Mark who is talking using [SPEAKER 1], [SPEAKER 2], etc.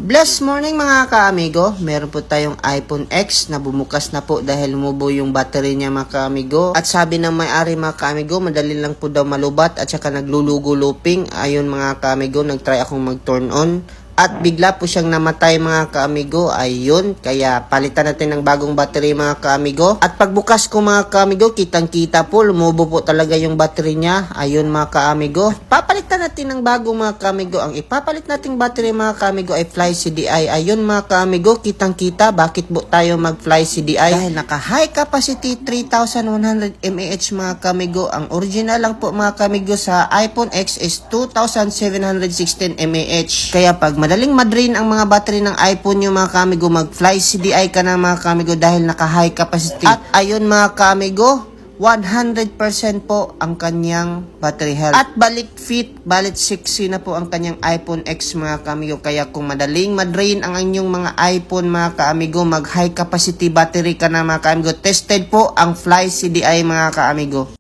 [SPEAKER 1] Blessed morning mga ka-amigo. Meron po tayong iPhone X na bumukas na po dahil lumubo yung battery niya mga ka-amigo. At sabi ng may-ari mga ka-amigo, madali lang po daw malubat at saka naglulugo looping. Ayun mga ka-amigo, nagtry akong mag-turn on. At bigla po siyang namatay mga ka-amigo. Ayun, kaya palitan natin ng bagong battery mga ka-amigo. At pagbukas ko mga ka-amigo, kitang-kita po, lumubo po talaga yung battery niya. Ayun mga ka-amigo. Papalitan natin ng bagong mga ka-amigo. Ang ipapalit nating battery mga ka-amigo ay Fly CDI. Ayun mga ka-amigo, kitang-kita bakit po tayo mag-Fly CDI. Dahil naka-high capacity 3100 mAh mga ka-amigo. Ang original lang po mga ka-amigo sa iPhone X is 2716 mAh. Kaya pag madaling madrain ang mga battery ng iPhone nyo mga kamigo, mag-Fly CDI ka na mga kamigo dahil naka-high capacity. At ayun mga kamigo, 100% po ang kanyang battery health. At balik fit, balik 6 na po ang kanyang iPhone X mga kamigo. Kaya kung madaling madrain ang inyong mga iPhone mga kamigo, mag-high capacity battery ka na mga kamigo. Tested po ang Fly CDI mga kamigo.